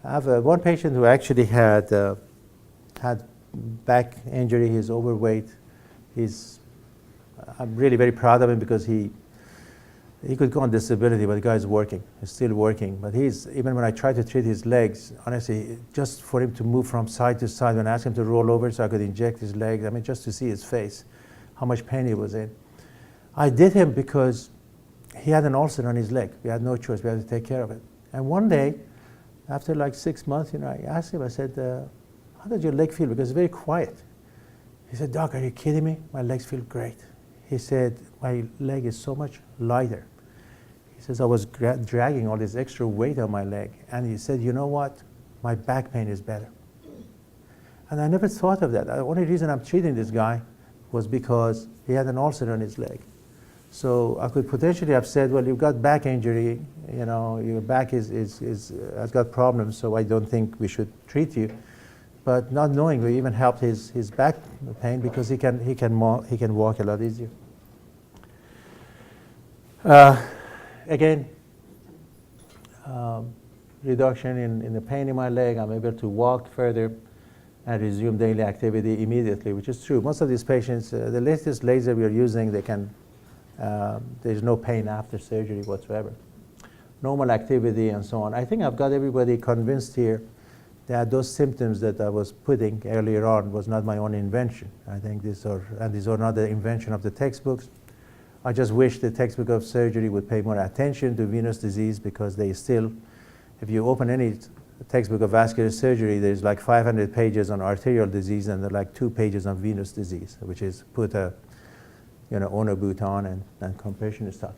I have one patient who actually had back injury. He's overweight. I'm really very proud of him because he could go on disability, but the guy's working. He's still working. But even when I try to treat his legs, honestly, just for him to move from side to side, when I asked him to roll over so I could inject his legs, I mean, just to see his face, how much pain he was in. I did him because he had an ulcer on his leg. We had no choice. We had to take care of it. And one day, after like 6 months, I asked him, I said, how does your leg feel? Because it's very quiet. He said, Doc, are you kidding me? My legs feel great. He said, my leg is so much lighter. He says, I was dragging all this extra weight on my leg. And he said, you know what? My back pain is better. And I never thought of that. The only reason I'm treating this guy was because he had an ulcer on his leg. So I could potentially have said, well, you've got back injury, your back has got problems, so I don't think we should treat you. But not knowing, we even helped his back pain because he can walk a lot easier. Again, reduction in the pain in my leg. I'm able to walk further and resume daily activity immediately, which is true. Most of these patients, the latest laser we are using, there's no pain after surgery whatsoever. Normal activity and so on. I think I've got everybody convinced here that those symptoms that I was putting earlier on was not my own invention. I think these are not the invention of the textbooks. I just wish the textbook of surgery would pay more attention to venous disease, because they still, if you open any textbook of vascular surgery, there's like 500 pages on arterial disease and there are like 2 pages on venous disease, which is put a ono boot on and compression is stuck.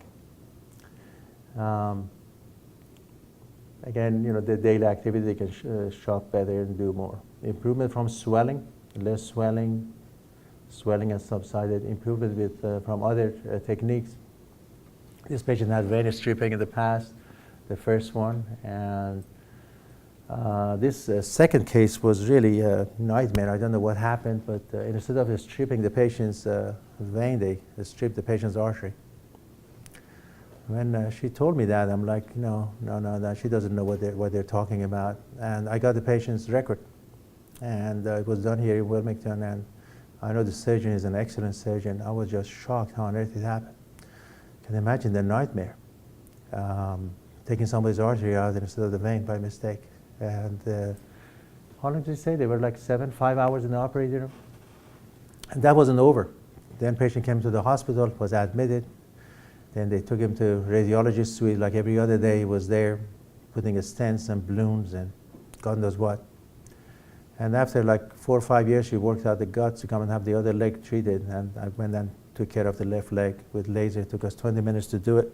Again, the daily activity, they can shop better and do more. Improvement from swelling, less swelling, swelling has subsided. Improvement from other techniques. This patient had venous stripping in the past, the first one, and this second case was really a nightmare. I don't know what happened, but instead of stripping the patient's vein, they stripped the patient's artery. When she told me that, I'm like, no, she doesn't know what they're talking about. And I got the patient's record, and it was done here in Wilmington, and I know the surgeon is an excellent surgeon. I was just shocked how on earth it happened. Can you imagine the nightmare? Taking somebody's artery out instead of the vein by mistake. And how long did they say? They were like 5 hours in the operating room. And that wasn't over. Then patient came to the hospital, was admitted. Then they took him to radiologist suite like every other day. He was there putting stents and balloons and God knows what. And after like 4 or 5 years, she worked out the guts to come and have the other leg treated. And I went and took care of the left leg with laser. It took us 20 minutes to do it.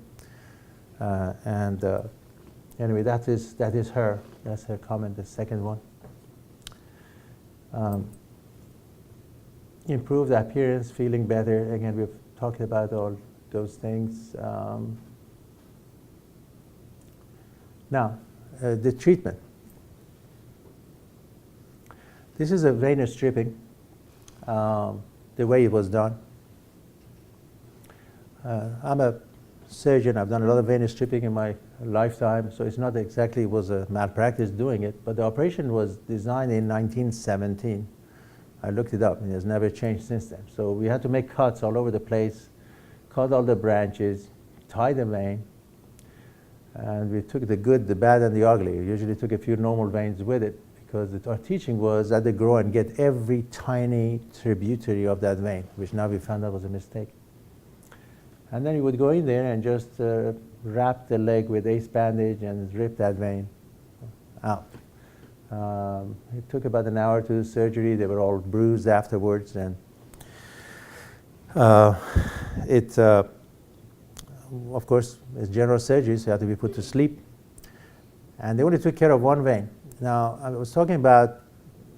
Anyway, that is her. That's her comment, the second one. Improved appearance, feeling better. Again, we've talked about all those things. Now, the treatment. This is a venous stripping, the way it was done. I'm a surgeon. I've done a lot of venous stripping in my lifetime, so it's not exactly was a malpractice doing it, but the operation was designed in 1917. I looked it up, and it has never changed since then. So we had to make cuts all over the place, cut all the branches, tie the vein, and we took the good, the bad, and the ugly. We usually took a few normal veins with it, because our teaching was at the groin, get every tiny tributary of that vein, which now we found out was a mistake. And then you would go in there and just wrap the leg with ace bandage and rip that vein out. It took about an hour to do surgery. They were all bruised afterwards, and of course, it's general surgery, so you have to be put to sleep. And they only took care of one vein. Now, I was talking about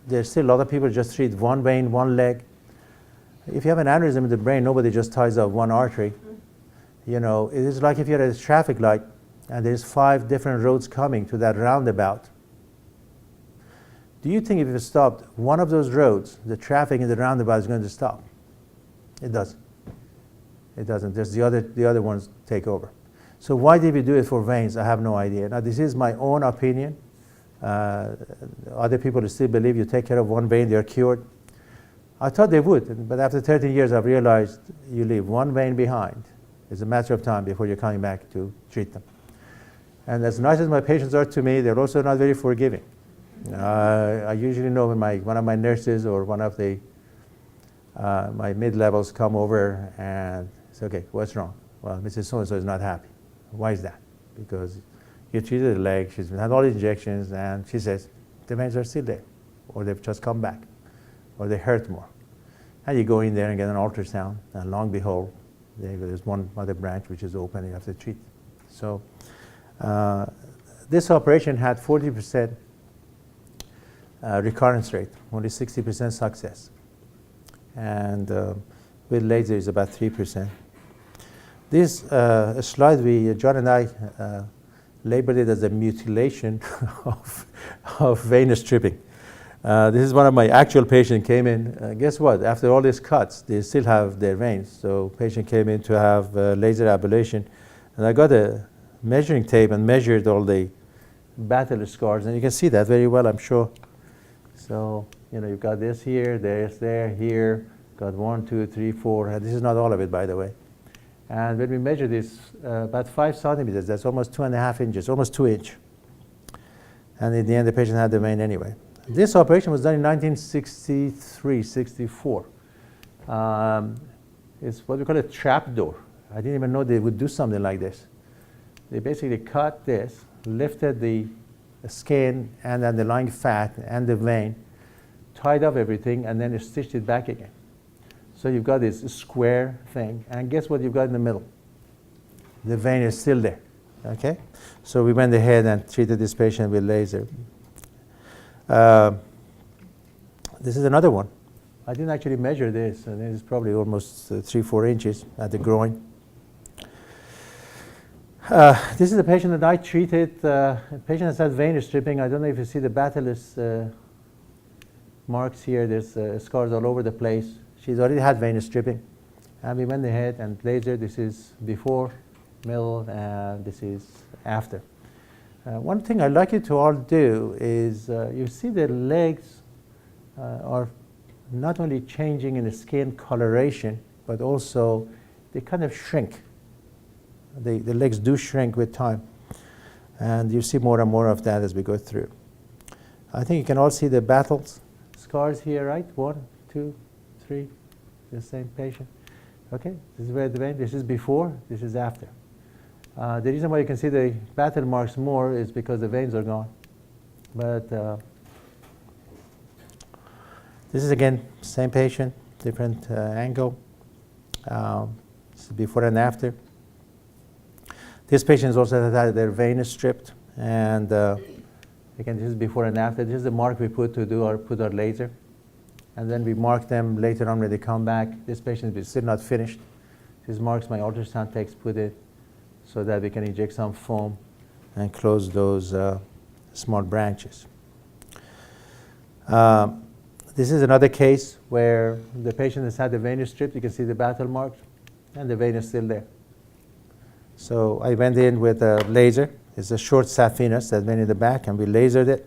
there's still a lot of people just treat one vein, one leg. If you have an aneurysm in the brain, nobody just ties up one artery. It is like if you're at a traffic light and there's 5 different roads coming to that roundabout. Do you think if you stopped one of those roads, the traffic in the roundabout is going to stop? It doesn't. It doesn't. There's the other ones take over. So why did we do it for veins? I have no idea. Now, this is my own opinion. Other people still believe you take care of one vein, they're cured. I thought they would, but after 13 years, I've realized you leave one vein behind. It's a matter of time before you're coming back to treat them. And as nice as my patients are to me, they're also not very forgiving. I usually know when one of my nurses or one of the my mid-levels come over and say, okay, what's wrong? Well, Mrs. So-and-so is not happy. Why is that? Because you treated the leg, she's had all the injections, and she says, the veins are still there, or they've just come back, or they hurt more. And you go in there and get an ultrasound, and long behold, there's one other branch which is open and you have to treat. So this operation had 40% recurrence rate, only 60% success. And with laser is about 3%. This slide, John and I labeled it as a mutilation of venous stripping. This is one of my actual patients came in. Guess what? After all these cuts, they still have their veins. So patient came in to have laser ablation. And I got a measuring tape and measured all the battle scars. And you can see that very well, I'm sure. So, you've got this here, there's there, here. Got 1, 2, 3, 4. And this is not all of it, by the way. And when we measure this, about 5 centimeters, that's almost 2.5 inches, almost 2 inches. And in the end, the patient had the vein anyway. This operation was done in 1963, 64. It's what we call a trapdoor. I didn't even know they would do something like this. They basically cut this, lifted the skin and the underlying fat and the vein, tied up everything, and then stitched it back again. So you've got this square thing, and guess what you've got in the middle? The vein is still there, okay? So we went ahead and treated this patient with laser. This is another one. I didn't actually measure this, and this is probably almost 3-4 inches at the groin. This is a patient that I treated. A patient has had venous stripping. I don't know if you see the battleless marks here. There's scars all over the place. She's already had venous stripping. And we went ahead and laser. This is before, middle, and this is after. One thing I'd like you to all do is you see the legs are not only changing in the skin coloration, but also they kind of shrink. The legs do shrink with time. And you see more and more of that as we go through. I think you can all see the battles scars here, right? 1, 2, 3, the same patient. Okay, this is where the vein, this is before, this is after. The reason why you can see the battle marks more is because the veins are gone. But this is again, same patient, different angle. This is before and after. This patient has also had their venous stripped, and again, this is before and after. This is the mark we put our laser, and then we mark them later on when they come back. This patient is still not finished. These marks my ultrasound techs put it so that we can inject some foam and close those small branches. This is another case where the patient has had the venous stripped. You can see the battle marks, and the vein is still there. So I went in with a laser. It's a short saphenous that went in the back, and we lasered it.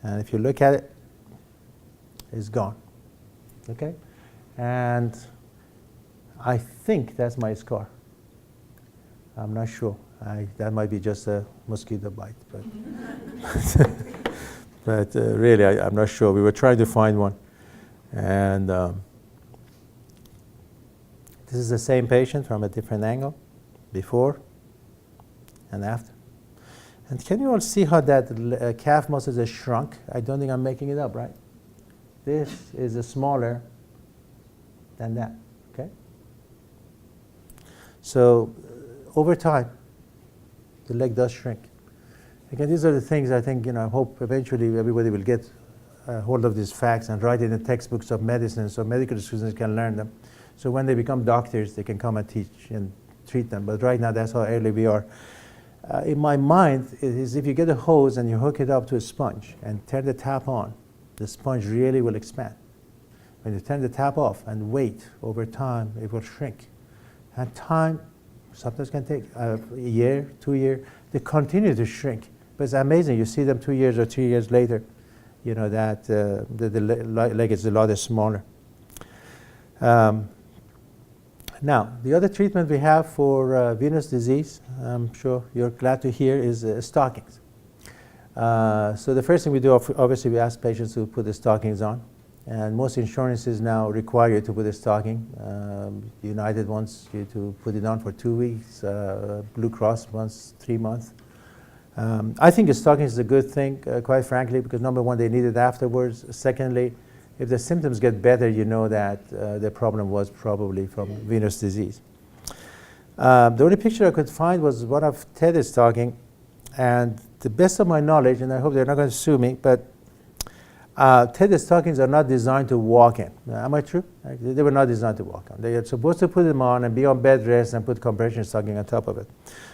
And if you look at it, it's gone. Okay? And I think that's my scar. I'm not sure. That might be just a mosquito bite. But really, I'm not sure. We were trying to find one. And this is the same patient from a different angle. Before and after. And can you all see how that calf muscles are shrunk? I don't think I'm making it up, right? This is smaller than that, okay? So over time, the leg does shrink. Again, these are the things I think, I hope eventually everybody will get hold of these facts and write it in textbooks of medicine so medical students can learn them. So when they become doctors, they can come and teach and treat them. But right now, that's how early we are. In my mind, is if you get a hose and you hook it up to a sponge and turn the tap on, the sponge really will expand. When you turn the tap off and wait, over time, it will shrink. And time sometimes can take a year, 2 years. They continue to shrink But it's amazing. You see them 2 years or 3 years later, you know, that the leg is a lot smaller. Now, the other treatment we have for venous disease, I'm sure you're glad to hear, is stockings. So the first thing we do, obviously, we ask patients to put the stockings on. And most insurances now require you to put a stocking. United wants you to put it on for 2 weeks. Blue Cross wants 3 months. I think a stocking is a good thing, quite frankly, because number one, they need it afterwards. Secondly, if the symptoms get better, you know that the problem was probably from venous disease. The only picture I could find was one of Ted's stocking. And the best of my knowledge, and I hope they're not going to sue me, but Ted's stockings are not designed to walk in. Am I true? They were not designed to walk on. They are supposed to put them on and be on bed rest and put compression stocking on top of it.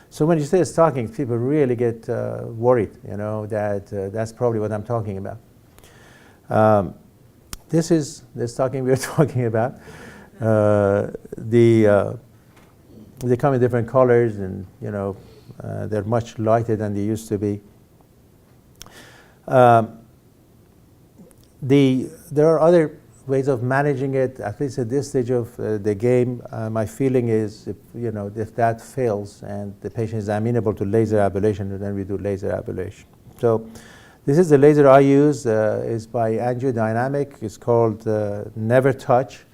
So when you say stockings, people really get worried, you know, that that's probably what I'm talking about. This is the stocking we are talking about. They come in different colors, and you know, they're much lighter than they used to be. There are other ways of managing it, at least at this stage of the game. My feeling is, if that fails and the patient is amenable to laser ablation, then we do laser ablation. So this is the laser I use. It's by Angiodynamic. It's called Never Touch.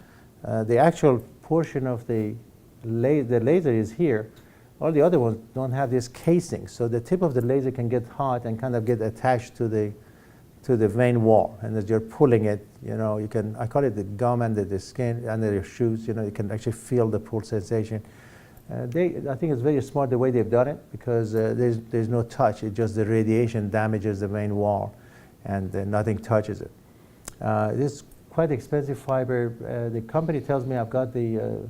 The actual portion of the laser is here. All the other ones don't have this casing, so the tip of the laser can get hot and kind of get attached to the vein wall, and as you're pulling it, you can, I call it the gum under the skin, under your shoes, you can actually feel the pull sensation. I think it's very smart the way they've done it, because there's no touch. It's just the radiation damages the vein wall, and nothing touches it. This is quite expensive fiber. The company tells me I've got the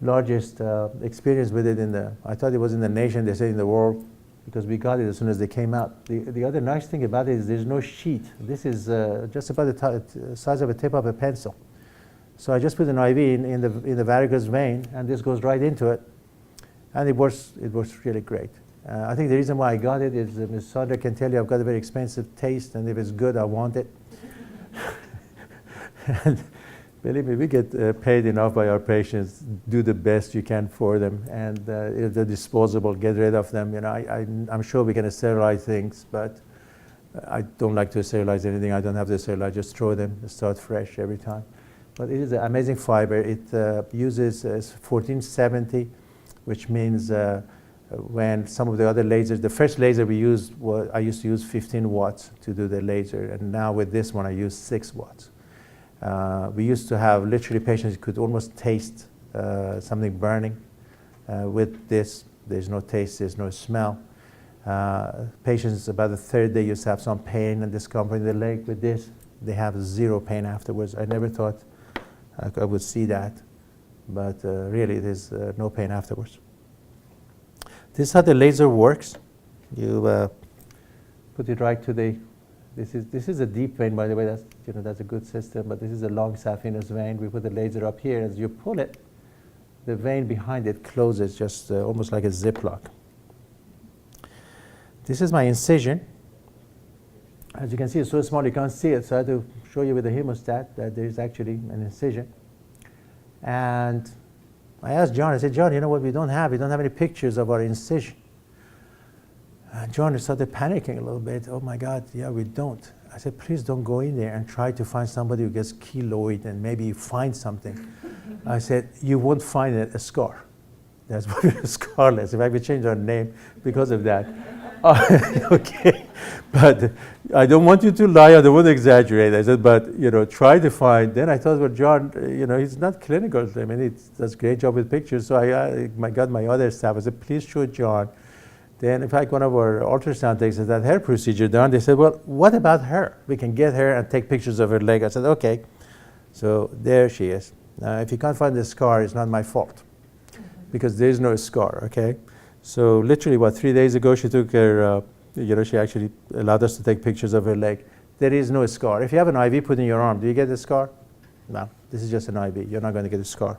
largest experience with it I thought it was in the nation, they say in the world, because we got it as soon as they came out. The other nice thing about it is there's no sheet. This is just about the size of a tip of a pencil. So I just put an IV in the varicose vein, and this goes right into it, and it works really great. I think the reason why I got it is Ms. Sandra can tell you I've got a very expensive taste, and if it's good, I want it. And believe me, we get paid enough by our patients. Do the best you can for them, and if they're disposable, get rid of them. I'm sure we can sterilize things, but I don't like to sterilize anything. I don't have to sterilize. Just throw them, start fresh every time. But it is an amazing fiber. It uses 1470, which means when some of the other lasers, the first laser we used, I used to use 15 watts to do the laser, and now with this one I use 6 watts. We used to have literally patients who could almost taste something burning. With this, there's no taste, there's no smell. Patients about the third day used to have some pain and discomfort in the leg. With this, they have zero pain afterwards. I never thought I would see that, but really there's no pain afterwards. This is how the laser works. You put it right to the This is a deep vein, by the way. That's a good system. But this is a long saphenous vein. We put the laser up here. As you pull it, the vein behind it closes, just almost like a Ziploc. This is my incision. As you can see, it's so small you can't see it. So I had to show you with the hemostat that there is actually an incision. And I asked John. I said, John, you know what we don't have? We don't have any pictures of our incision. John started panicking a little bit. Oh my God, yeah, we don't. I said, please don't go in there and try to find somebody who gets keloid and maybe you find something. I said, you won't find a scar. That's what we're Scarless. In fact, we changed our name because of that. Okay, but I don't want you to lie. I don't want to exaggerate. I said, but try to find. Then I thought, well, John, he's not clinical. I mean, he does a great job with pictures. So I got my other staff. I said, please show John. Then, in fact, one of our ultrasound techs had that hair procedure done. They said, well, what about her? We can get her and take pictures of her leg. I said, okay. So there she is. If you can't find the scar, it's not my fault, because there is no scar, okay? So literally, 3 days ago, she took her, she actually allowed us to take pictures of her leg. There is no scar. If you have an IV put in your arm, do you get a scar? No, this is just an IV. You're not going to get a scar.